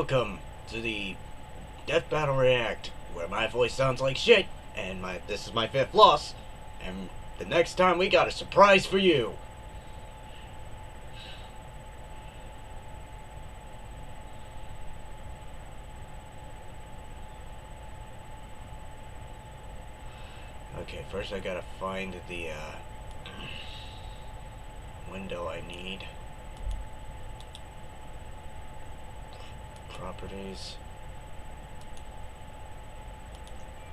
welcome to the Death Battle React, where my voice sounds like shit, and this is my 5th loss, and the next time we got a surprise for you. Okay, first I gotta find the window I need. Properties.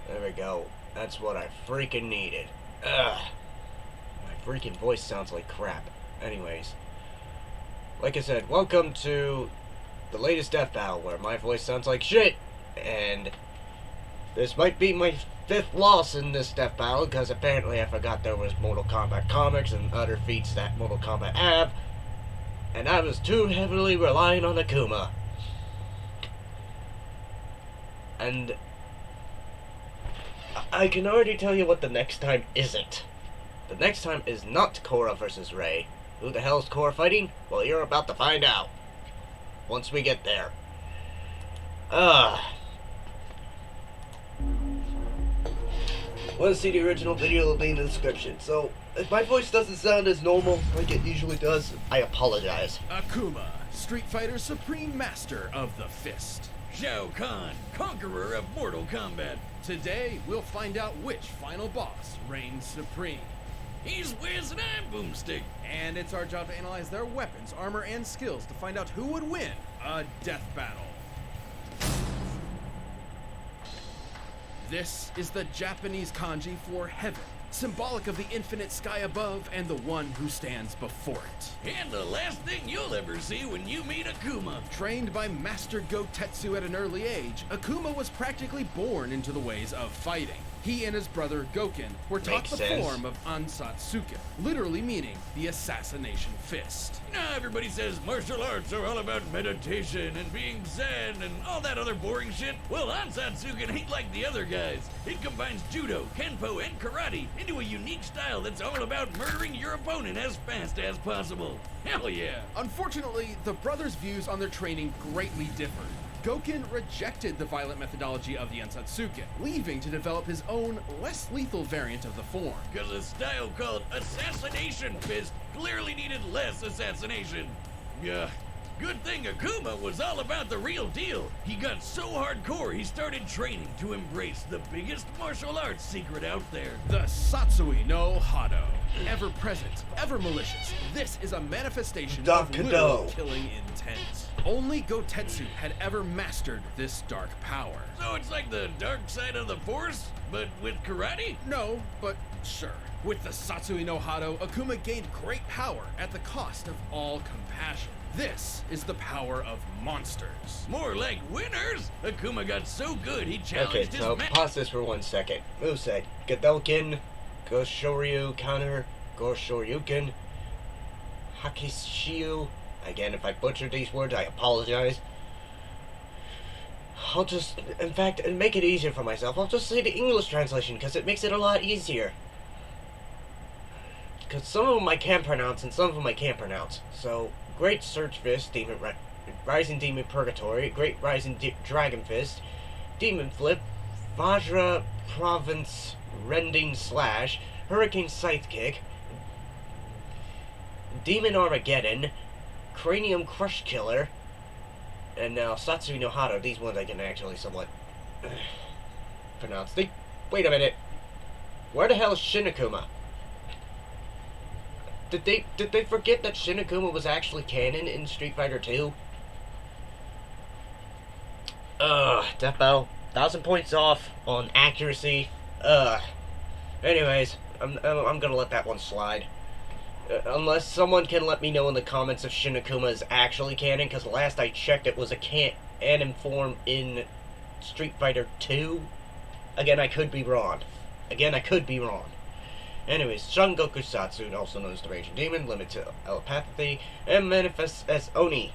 There we go. That's what I freaking needed. Ugh. My freaking voice sounds like crap. Anyways. Like I said, welcome to the latest Death Battle where my voice sounds like shit. And this might be my 5th loss in this Death Battle because apparently I forgot there was Mortal Kombat comics and other feats that Mortal Kombat have. And I was too heavily relying on Akuma. And I can already tell you what the next time isn't. The next time is not Korra versus Rey. Who the hell is Korra fighting? Well, you're about to find out. Once we get there. Want to see the original video? It'll be in the description. So, if my voice doesn't sound as normal like it usually does, I apologize. Akuma, Street Fighter's supreme master of the fist. Shao Kahn, conqueror of Mortal Kombat. Today, we'll find out which final boss reigns supreme. He's Wiz and I'm Boomstick. And it's our job to analyze their weapons, armor, and skills to find out who would win a death battle. This is the Japanese kanji for heaven, symbolic of the infinite sky above and the one who stands before it. And the last thing you'll ever see when you meet Akuma. Trained by Master Gotetsu at an early age, Akuma was practically born into the ways of fighting. He and his brother Goken were taught the form of Ansatsuken, literally meaning the assassination fist. You know, everybody says martial arts are all about meditation and being zen and all that other boring shit. Well, Ansatsuken ain't like the other guys. It combines judo, kenpo, and karate into a unique style that's all about murdering your opponent as fast as possible. Hell yeah! Unfortunately, the brothers' views on their training greatly differed. Goken rejected the violent methodology of the Ansatsuken, leaving to develop his own, less lethal variant of the form. Because a style called Assassination Fist clearly needed less assassination. Yeah. Good thing Akuma was all about the real deal. He got so hardcore he started training to embrace the biggest martial arts secret out there. The Satsui no Hado. Ever present, ever malicious. This is a manifestation of literal killing intent. Only Gotetsu had ever mastered this dark power. So it's like the dark side of the Force, but with karate? No, but sure. With the Satsui no Hado, Akuma gained great power at the cost of all compassion. This is the power of monsters. More like winners! Akuma got so good he challenged his pause this for 1 second. Moveset: Gadoken, Goshoryu counter, Goshoryuken, Hakishiu. Again, if I butchered these words, I apologize. I'll just, in fact, and make it easier for myself, I'll just say the English translation, because it makes it a lot easier. Because some of them I can pronounce, and some of them I can't pronounce. So, Great Surge Fist, Rising Demon Purgatory, Great Rising Dragon Fist, Demon Flip, Vajra Province Rending Slash, Hurricane Scythe Kick, Demon Armageddon, Cranium Crush Killer, and now Satsui no Hado. These ones I can actually somewhat pronounce. Wait a minute. Where the hell is Shinakuma? Did they forget that Shinakuma was actually canon in Street Fighter 2? Death Battle. 1,000 points off on accuracy. Anyways, I'm gonna let that one slide. Unless someone can let me know in the comments if Shinakuma is actually canon, because last I checked it was a canon form in Street Fighter 2. Again, I could be wrong. Anyways, Shungoku Satsu, also known as the Raging Demon, limit to telepathy, and manifests as Oni.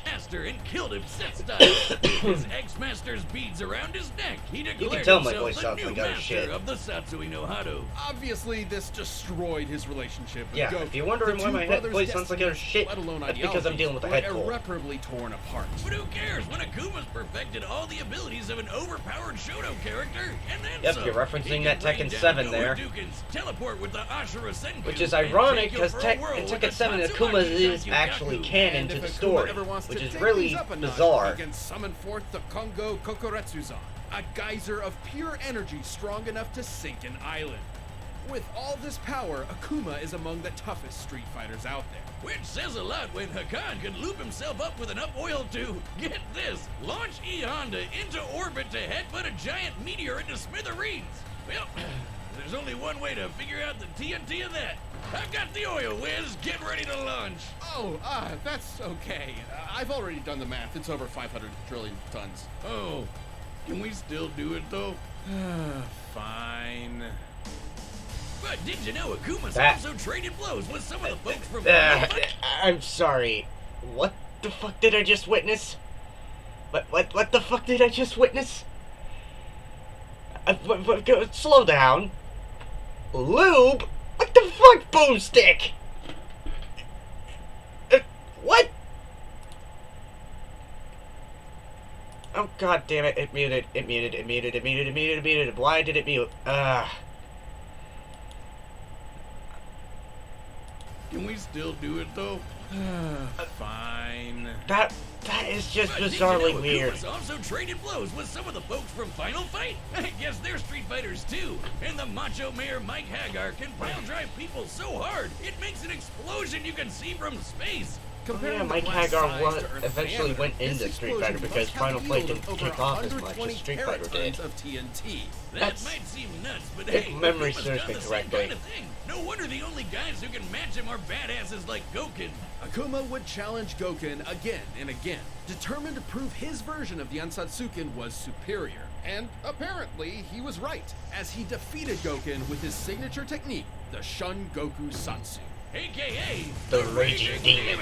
master and killed him set style. His ex-master's beads around his neck, he declared tell my himself voice the sounds new like utter master shit. of the Satsui no Hado. Obviously, this destroyed his relationship with Yeah, Goku. if you're wondering The why two my brothers' voice sounds like utter shit, let alone that's because I'm dealing with a ideologies, head were cold. irreparably torn apart. But who cares when Akuma's perfected all the abilities of an overpowered Shoto character, and then Yep, some. you're referencing He that can Tekken rain down 7 Gohan there. Dukens, teleport with the Ashura Senku, Which is and ironic, take you because for a whirl in with Tekken the 7, Tatsumaki Akuma is Tankyaku. actually canon And to if the Akuma story, ever wants to which is take really things up a notch, bizarre. he can summon forth the Kongo Kokoretsuzan, a geyser of pure energy strong enough to sink an island. With all this power, Akuma is among the toughest Street Fighters out there. Which says a lot when Hakan can loop himself up with enough oil to, get this, launch E-Honda into orbit to headbutt a giant meteor into smithereens. Well, there's only one way to figure out the TNT of that. I've got the oil whiz, get ready to launch. Oh, that's okay. I've already done the math. It's over 500 trillion tons. Oh, can we still do it though? Fine. But did you know Akuma's That- also traded blows with some of the folks from Final Fight? I'm sorry. What the fuck did I just witness? What the fuck did I just witness? Slow down. Lube? What the fuck, boomstick? What? Oh god damn it, it muted. Why did it mute? Can we still do it though? Fine. That is just But did you bizarrely know weird. Akuma's also traded blows with some of the folks from Final Fight? I guess they're Street Fighters too. And the Macho Mayor Mike Hagar can pile drive people so hard, it makes an explosion you can see from space. Comparing Yeah, the Mike blast Hagar size to Earth eventually diameter, went into this Street Fighter explosion because must have Final Fight yielded didn't over kick off as much 120 as Street Fighter did. teratons of TNT. That That's- might seem nuts, but if hey, memory Akuma's serves done me the same correctly. kind of thing. No wonder the only guys who can match him are badasses like Goken. Akuma would challenge Goken again and again, determined to prove his version of the Ansatsuken was superior. And apparently, he was right, as he defeated Goken with his signature technique, the Shun Goku Satsu. AKA The Raging Demon.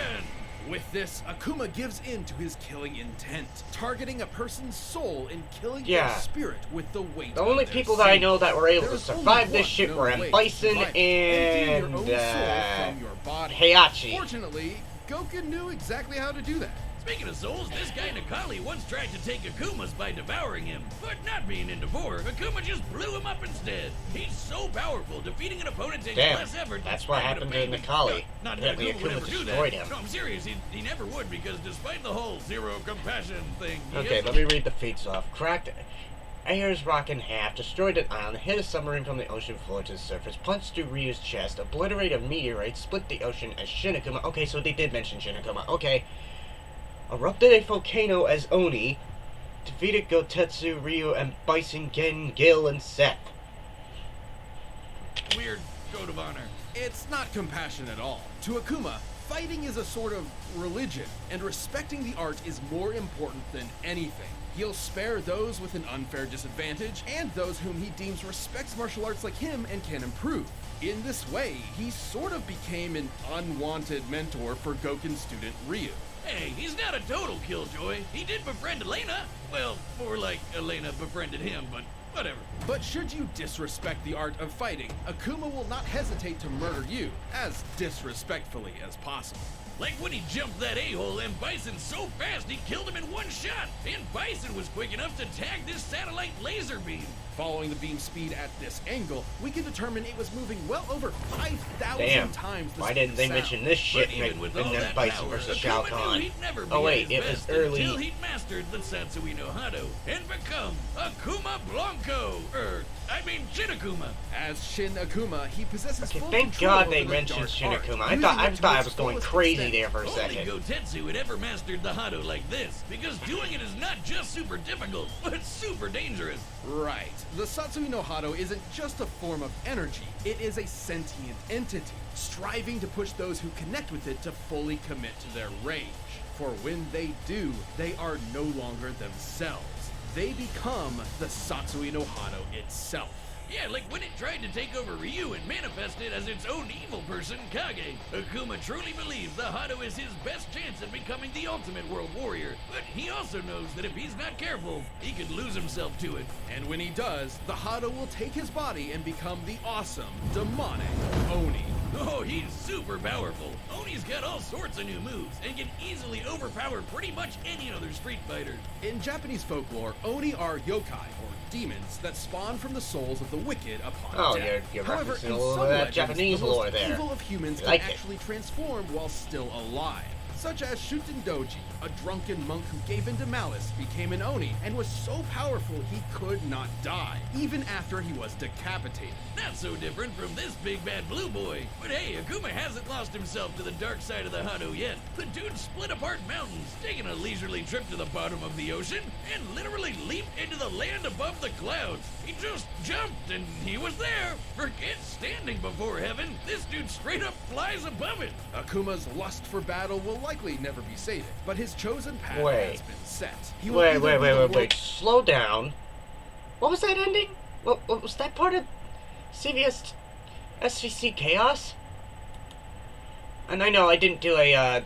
With this, Akuma gives in to his killing intent, targeting a person's soul and killing Yeah. their spirit with the weight The of only their people that I sin. know that were able There to is only survive this one shit were known way M. to Bison survive it, emptying and your own soul from your body. Heihachi. Fortunately, Goken knew exactly how to do that. Speaking of souls, this guy Nakali once tried to take Akuma's by devouring him. But not being into four, Akuma just blew him up instead. He's so powerful, defeating an opponent takes Damn, less effort than that's what smacking a happened to baby. Nakali. Not that Apparently Akuma would Akuma ever do destroyed that. him. No, I'm serious, he never would, because despite the whole zero compassion thing, he Okay, is- let me read the feats off. Cracked Ayer's rock in half, destroyed an island, hit a submarine from the ocean floor to the surface, punched through Ryu's chest, obliterated a meteorite, split the ocean as Shin Akuma. Okay, so they did mention Shin Akuma. Okay. Erupted a volcano as Oni, defeated Gotetsu, Ryu, and Bison, Gen, Gil, and Seth. weird code of honor. It's not compassion at all. To Akuma, fighting is a sort of religion, and respecting the art is more important than anything. He'll spare those with an unfair disadvantage, and those whom he deems respects martial arts like him and can improve. In this way, he sort of became an unwanted mentor for Goken's student Ryu. Hey, he's not a total killjoy. He did befriend Elena. Well, more like Elena befriended him, but whatever. But should you disrespect the art of fighting, Akuma will not hesitate to murder you as disrespectfully as possible. Like when he jumped that a-hole and Bison so fast he killed him in one shot. And Bison was quick enough to tag this satellite laser beam. Following the beam speed at this angle, we can determine it was moving well over 5,000 Damn. times the Why speed didn't of they sound. mention this shit But in even with all the that Bison power, vs. Shao Akuma Kahn? knew he'd never be Oh at wait, his it was best early. until he'd mastered the Satsui no Hado and become Akuma Blanco. Shin Akuma. As Shin Akuma, he possesses Okay, full thank control God over they the mentioned dark Shin art, Akuma. using I it to thought I its was going fullest crazy extent. there for a Only second. Gotetsu had ever mastered the Hado like this, because doing it is not just super difficult, but super dangerous. Right. The Satsui no Hado isn't just a form of energy, it is a sentient entity, striving to push those who connect with it to fully commit to their rage. For when they do, they are no longer themselves. They become the Satsui no Hado itself. Yeah, like when it tried to take over Ryu and manifest it as its own evil person, Kage. Akuma truly believes the Hado is his best chance at becoming the ultimate world warrior, but he also knows that if he's not careful, he could lose himself to it. And when he does, the Hado will take his body and become the awesome, demonic Oni. Oh, he's super powerful. Oni's got all sorts of new moves and can easily overpower pretty much any other Street Fighter. In Japanese folklore, Oni are yokai, or demons, that spawn from the souls of the wicked upon death. You're However, referencing in a little some of that legends, Japanese the most lore there. evil of humans can actually transform while still alive. Such as Shuten Doji, a drunken monk who gave into malice, became an Oni, and was so powerful he could not die, even after he was decapitated. Not so different from this big bad blue boy. But hey, Akuma hasn't lost himself to the dark side of the Hado yet. The dude split apart mountains, taking a leisurely trip to the bottom of the ocean, and literally leaped into the land above the clouds. He just jumped, and he was there. Forget standing before heaven. This dude straight up flies above it. Akuma's lust for battle will likely never be sated, but his chosen path has been set. He will Wait. Slow down. What was that ending? What was that part of CVS SVC Chaos? And I know I didn't do a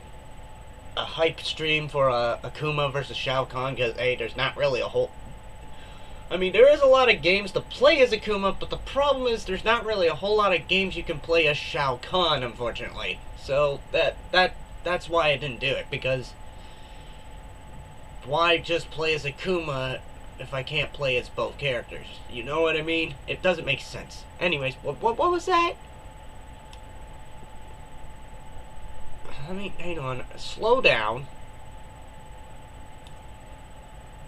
hype stream for Akuma versus Shao Kahn because, hey, there's not really a whole... I mean, there is a lot of games to play as Akuma, but the problem is there's not really a whole lot of games you can play as Shao Kahn, unfortunately. So that's why I didn't do it, because why just play as Akuma if I can't play as both characters? You know what I mean? It doesn't make sense. Anyways, what was that? I mean, hang on. Slow down.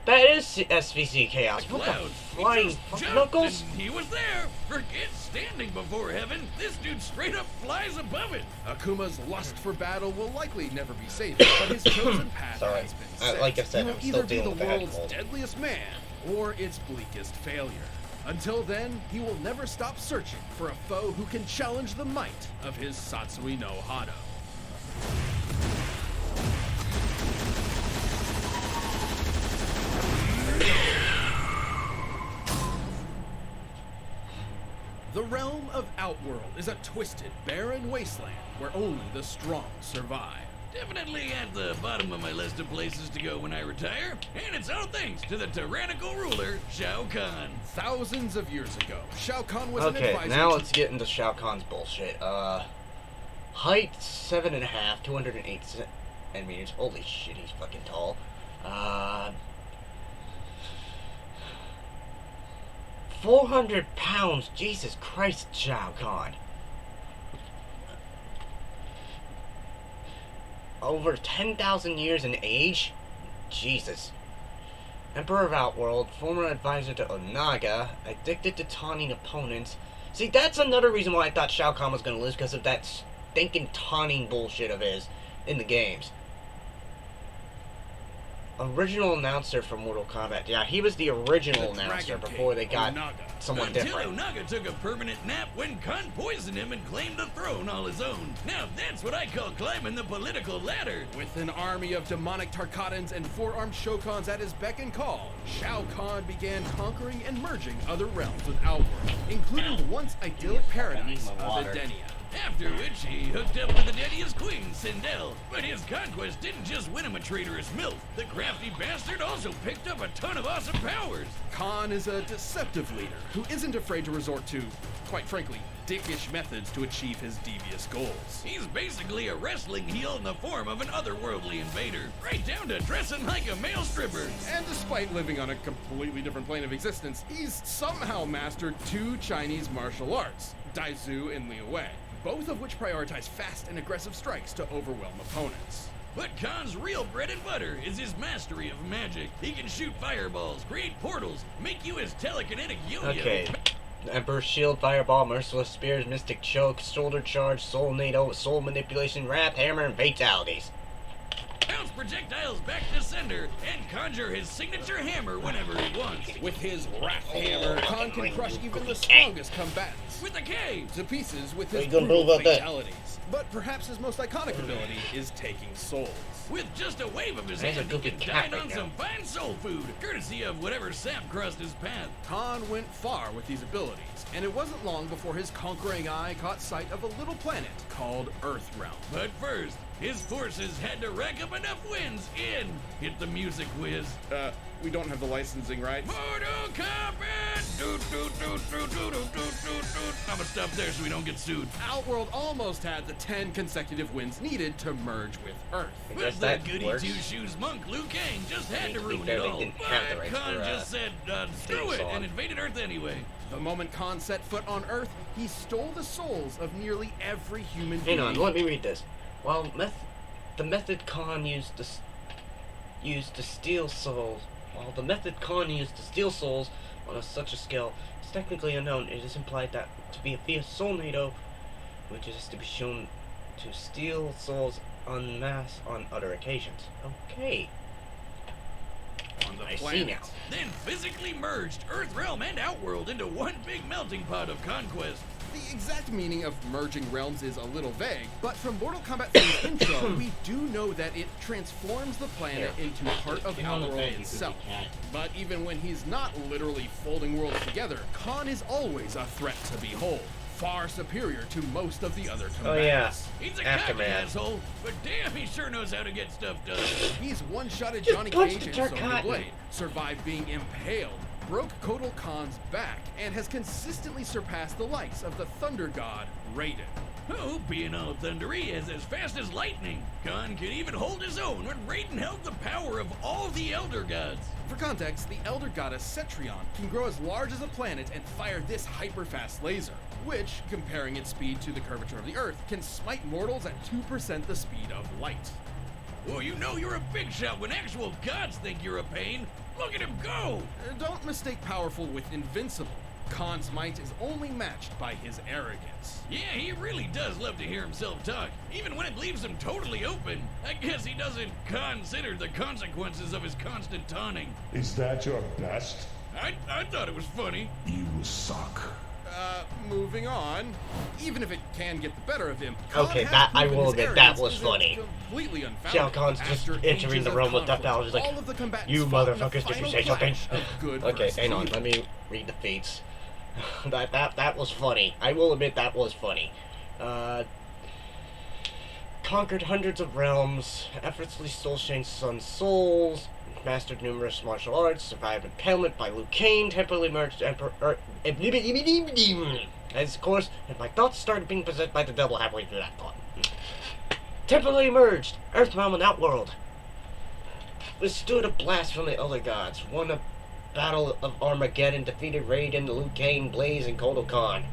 That is SVC Chaos. What the flying knuckles? He was there. Forget standing before heaven. This dude straight up flies above it. Akuma's lust for battle will likely never be sated, but his chosen path has been set. Like I said, he I'm will still either be dealing the with world's cold. deadliest man or its bleakest failure. Until then, he will never stop searching for a foe who can challenge the might of his Satsui no Hado. The realm of Outworld is a twisted, barren wasteland where only the strong survive. Definitely at the bottom of my list of places to go when I retire, and it's all thanks to the tyrannical ruler, Shao Kahn. Thousands of years ago, Shao Kahn was an advisor. Okay, now let's get into Shao Kahn's bullshit. Height 7.5, 208 centimeters. Holy shit, he's fucking tall. 400 pounds. Jesus Christ, Shao Kahn. Over 10,000 years in age? Jesus. Emperor of Outworld, former advisor to Onaga, addicted to taunting opponents. See, that's another reason why I thought Shao Kahn was going to lose, because of that stinking taunting bullshit of his in the games. Original announcer for Mortal Kombat. Yeah, he was the original announcer before they got someone different. Until Onaga took a permanent nap when Kahn poisoned him and claimed the throne all his own. Now that's what I call climbing the political ladder. With an army of demonic Tarkatans and four-armed Shokans at his beck and call, Shao Kahn began conquering and merging other realms with Outworld, including the once idyllic paradise of Edenia. After which, he hooked up with Edenia's queen, Sindel. But his conquest didn't just win him a traitorous MILF. The crafty bastard also picked up a ton of awesome powers. Kahn is a deceptive leader who isn't afraid to resort to, quite frankly, dickish methods to achieve his devious goals. He's basically a wrestling heel in the form of an otherworldly invader, right down to dressing like a male stripper. And despite living on a completely different plane of existence, he's somehow mastered two Chinese martial arts, Daizu and Liu Wei, both of which prioritize fast and aggressive strikes to overwhelm opponents. But Kahn's real bread and butter is his mastery of magic. He can shoot fireballs, create portals, make you his telekinetic yo-yo. Okay. Emperor Shield, Fireball, Merciless Spears, Mystic Choke, Shoulder Charge, Soul Nado, Soul Manipulation, Wrath, Hammer, and Fatalities. Bounce projectiles back to sender and conjure his signature hammer whenever he wants. With his Wrath Hammer, Kahn can crush even the strongest combatants. with a K. To pieces with his What are you gonna do brutal about that? fatalities. But perhaps his most iconic ability is taking souls. With just a wave of his There's a hand, he goofy can cat dine right on now. some fine soul food, courtesy of whatever sap crossed his path. Kahn went far with these abilities, and it wasn't long before his conquering eye caught sight of a little planet called Earthrealm. But first, his forces had to rack up enough wins in Hit the Music Whiz. We don't have the licensing rights. Mortal Kombat! I'm gonna stop there so we don't get sued. Outworld almost had the 10 consecutive wins needed to merge with Earth. I But guess the that goody works. two-shoes monk Liu Kang just had to To be ruin fair, it they all. didn't have the But rights Kahn for, just said, screw theme it, song. and invaded Earth anyway. The moment Kahn set foot on Earth, he stole the souls of nearly every human Hang being. on, let me read this. While the method Kahn used to steal souls, on such a scale is technically unknown, it is implied that to be a fierce soul NATO, which is to be shown to steal souls en masse on other occasions. Okay. On the I see planet. now. Then physically merged Earthrealm and Outworld into one big melting pot of conquest. The exact meaning of merging realms is a little vague, but from Mortal Kombat 3's intro, we do know that it transforms the planet into part of Outworld itself. But even when he's not literally folding worlds together, Kahn is always a threat to behold, far superior to most of the other combatants. Oh yeah. He's a Aftermath. cocky asshole, but damn, he sure knows how to get stuff done. He's one-shotted Just Johnny punch Cage the and Dark Sonya Cotton. Blade, survived being impaled, broke Kotal Khan's back, and has consistently surpassed the likes of the Thunder God, Raiden. Oh, being all thundery is as fast as lightning. Kahn could even hold his own when Raiden held the power of all the Elder Gods. For context, the Elder Goddess Cetrion can grow as large as a planet and fire this hyper-fast laser, which, comparing its speed to the curvature of the Earth, can smite mortals at 2% the speed of light. Oh, you know you're a big shot when actual gods think you're a pain. Look at him go! Don't mistake powerful with invincible. Khan's might is only matched by his arrogance. Yeah, he really does love to hear himself talk, even when it leaves him totally open. I guess he doesn't consider the consequences of his constant taunting. Is that your best? I thought it was funny. You suck. Moving on. Even if it can get the better of him, Okay, Kahn has that- I proven will his admit, that arrogance was isn't funny. Completely unfounded. Shao Kahn's just After entering ages the of realm with conflict, death powers, like, all of the combatants you fought in a motherfuckers, did you final say something? clash of good Okay, versus hang on, evil. let me read the fates. that was funny. I will admit that was funny. Conquered hundreds of realms, effortlessly stole Shang Tsung's souls, mastered numerous martial arts, survived impalement by Liu Kang, temporarily merged Emperor. As of course, and my thoughts started being possessed by the devil halfway through that thought. Temporarily merged Earthrealm and Outworld. Withstood a blast from the Elder Gods, won a battle of Armageddon, defeated Raiden, Liu Kang, Blaze, and Kotal Khan.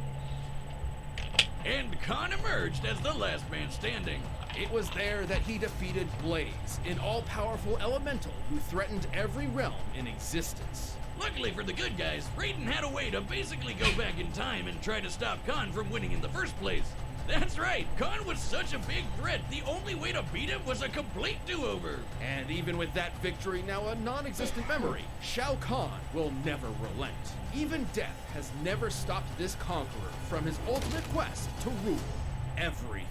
And Kahn emerged as the last man standing. It was there that he defeated Blaze, an all-powerful elemental who threatened every realm in existence. Luckily for the good guys, Raiden had a way to basically go back in time and try to stop Kahn from winning in the first place. That's right, Kahn was such a big threat, the only way to beat him was a complete do-over. And even with that victory now a non-existent memory, Shao Kahn will never relent. Even death has never stopped this conqueror from his ultimate quest to rule everything.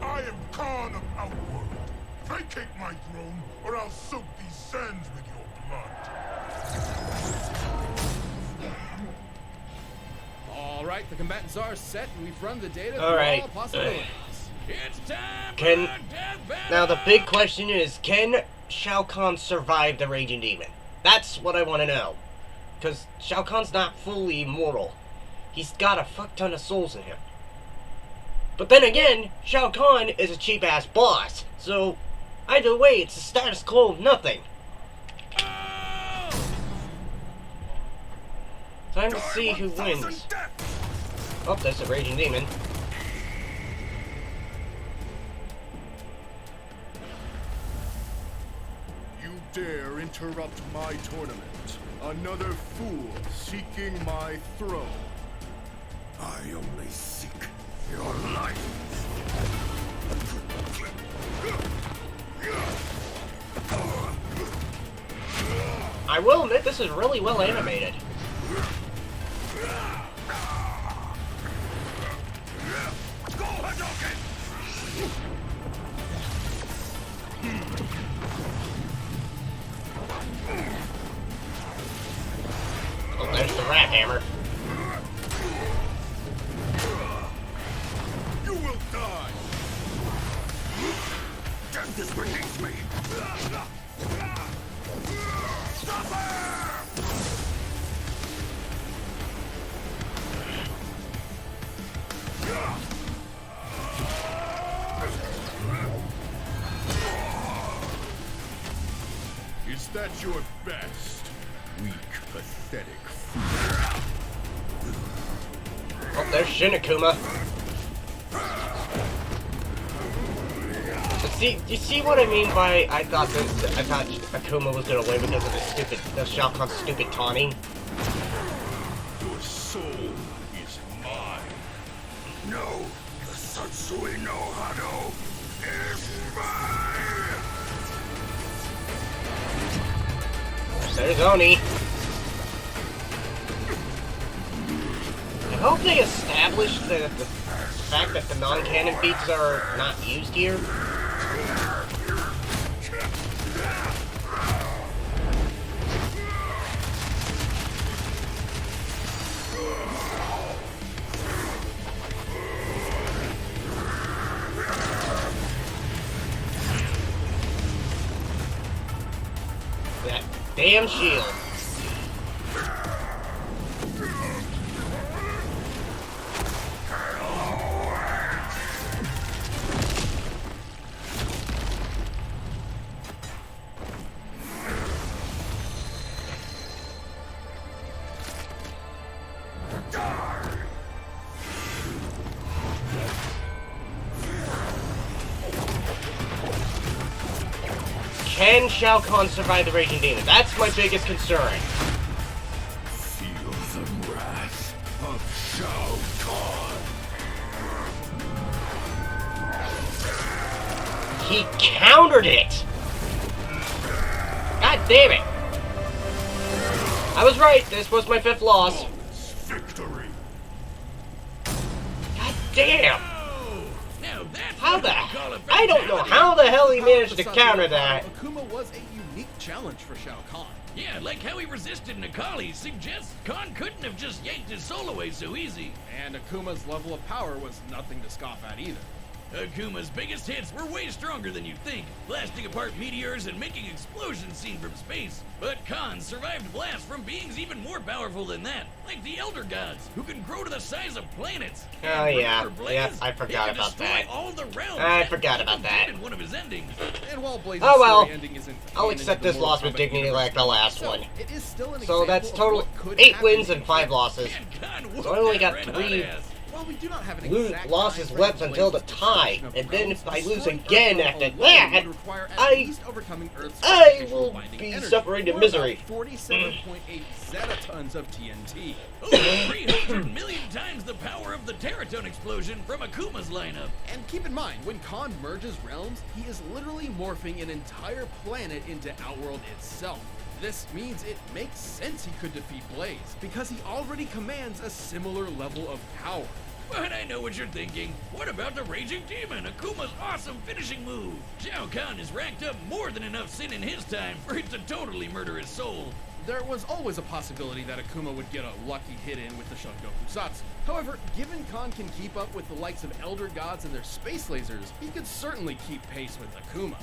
I am Kahn of Outworld. Vacate my throne, or I'll soak these sands with your blood. All right, the combatants are set, and we've run the data All through right. all possibilities. It's time Can- for death battle! Now the big question is, can Shao Kahn survive the Raging Demon? That's what I want to know. Because Shao Kahn's not fully immortal. He's got a fuck ton of souls in him. But then again, Shao Kahn is a cheap-ass boss. So, either way, it's a status quo of nothing. Oh! Time to see who wins. Oh, there's a Raging Demon. You dare interrupt my tournament. Another fool seeking my throne. I only seek your life. I will admit, this is really well animated. hammer. You will die! Death is beneath me! Stop her! Is that your best? Weak, pathetic fool. Oh, there's Akuma. You see what I mean by I thought Akuma was gonna win because of the Shao Kahn's stupid taunting. Your soul is mine. No, the Satsui no Hado is mine. There's Oni. I hope they establish the fact that the non-canon feats are not used here. That damn shield. Can Shao Kahn survive the Raging Demon? That's my biggest concern. Feel the wrath of Shao Kahn. He countered it! God damn it! I was right, this was my 5th loss. Victory. God damn! Now that's How what the I call a I don't know fatality. how the hell he managed to counter that. Akuma was a unique challenge for Shao Kahn. Yeah, like how he resisted Nikali suggests Kahn couldn't have just yanked his soul away so easy. And Akuma's level of power was nothing to scoff at either. Akuma's biggest hits were way stronger than you'd think, blasting apart meteors and making explosions seen from space. But Kahn survived blasts from beings even more powerful than that, like the Elder Gods, who can grow to the size of planets. Oh And yeah, remember Blaze? yeah, I forgot He could about destroy that. all the realms. I and forgot even about that. did in one of his endings. And while Blaze's Oh well, story ending isn't I'll canon accept to the this Mortal loss with Kombat dignity universe, like the last so one. it is still an So that's example of total what could 8 happen wins in and 5 canon. losses. And Kahn So whooped I only that got red 3 hot ass. While we do not have an lose exact losses time left frame until the Blaze's tie, destruction of and then realms, if I lose destroying again Earth after alone that, would require at I least overcoming Earth's will gravitational binding be energy, suffering in or misery. about 47.8 zetatons of TNT. Over 300 million times the power of the Teraton explosion from Akuma's lineup. And keep in mind, when Kahn merges realms, he is literally morphing an entire planet into Outworld itself. This means it makes sense he could defeat Blaze, because he already commands a similar level of power. But I know what you're thinking. What about the Raging Demon, Akuma's awesome finishing move? Shao Kahn has racked up more than enough sin in his time for it to totally murder his soul. There was always a possibility that Akuma would get a lucky hit in with the Shungoku Satsu. However, given Kahn can keep up with the likes of Elder Gods and their space lasers, he could certainly keep pace with Akuma.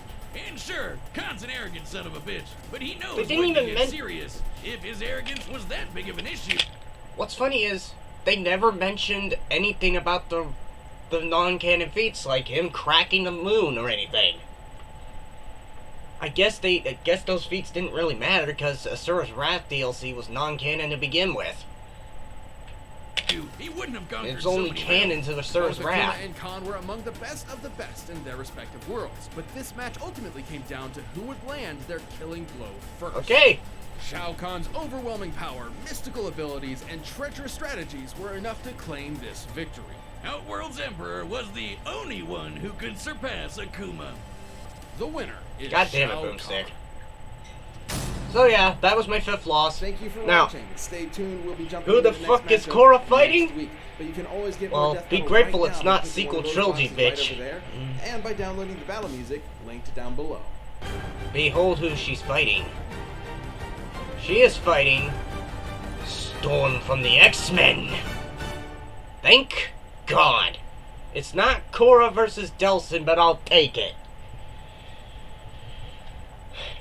And sure, Khan's an arrogant son of a bitch, but he knows They didn't when to even get serious. If his arrogance was that big of an issue. What's funny is they never mentioned anything about the non-canon feats, like him cracking the moon or anything. I guess those feats didn't really matter because Asura's Wrath DLC was non-canon to begin with. He wouldn't have conquered It's so only many canon realms. to Asura's Both Wrath. Akuma and Kahn were among the best of the best in their respective worlds, but this match ultimately came down to who would land their killing blow first. Okay, Shao Kahn's overwhelming power, mystical abilities, and treacherous strategies were enough to claim this victory. Outworld's Emperor was the only one who could surpass Akuma. The winner is God damn it, Shao Boomstick. Kahn. So yeah, that was my 5th loss. Thank you for Now, watching. Stay tuned. We'll be jumping who the into fuck next is matchup Korra next fighting? week. But you can always get Well, more Death be Metal grateful right it's now not by clicking sequel one of those trilogy, boxes right bitch. over there, and by downloading the battle music linked down below. Behold who she's fighting. She is fighting stolen from the X-Men. Thank God. It's not Korra versus Delsin, but I'll take it.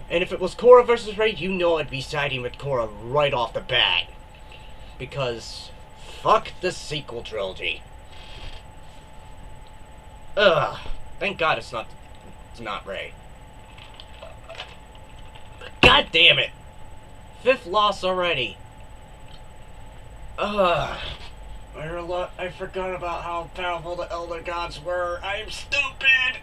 And if it was Korra versus Rey, you know I'd be siding with Korra right off the bat. Because fuck the sequel trilogy. Ugh. Thank God it's not Rey. God damn it. 5th loss already. Ugh. I forgot about how powerful the Elder Gods were. I am stupid.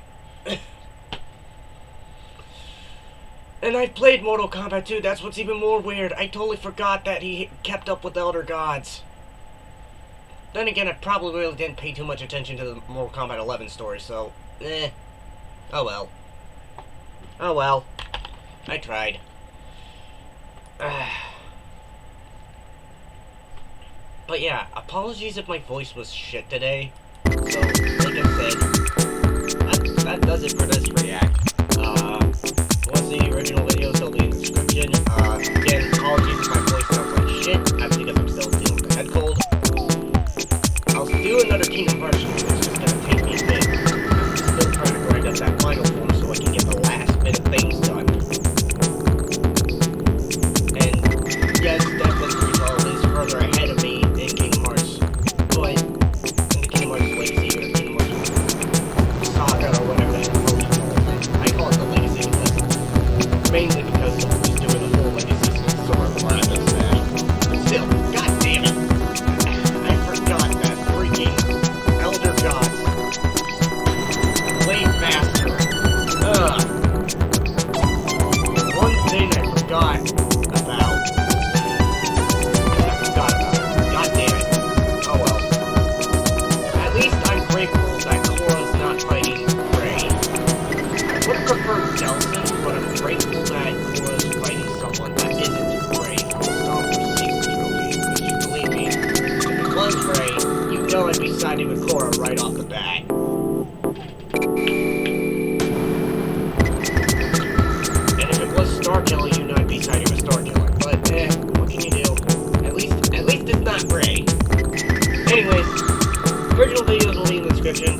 And I played Mortal Kombat 2. That's what's even more weird. I totally forgot that he kept up with the Elder Gods. Then again, I probably really didn't pay too much attention to the Mortal Kombat 11 story, so, oh well. Oh well. I tried. But yeah, apologies if my voice was shit today. So, like I said, that does it for this react. Once the original videos will be in the description. Again, apologies if my voice sounds like shit. That's because I'm still dealing with a head cold. I'll do another Kingdom Hearts video. It's just gonna take me a bit. I'm still trying to grind up that final form so I can get the last bit of things done. And yes, Death's Resolve is further ahead of me in Kingdom Hearts, but in the Kingdom Hearts Legacy or Kingdom Hearts Saga or whatever the hell you call it. I call it the Legacy because mainly because I'm just doing the whole Legacy sort of process now. But still, god damn it! I forgot that freaking Elder Gods way faster. Ugh. One thing I forgot about. God damn it. Oh well. At least I'm grateful that Korra's not fighting Rey. I would prefer Delsin, but I'm grateful that Korra's fighting someone that isn't Rey from the Star Wars sequel trilogy. Which, believe me, if it was Rey, you know I'd be siding with Korra right off the bat. And if it was Starkiller, you know I'd be siding with Starkiller. But, what can you do? At least it's not Rey. Anyways, original videos will be in the description.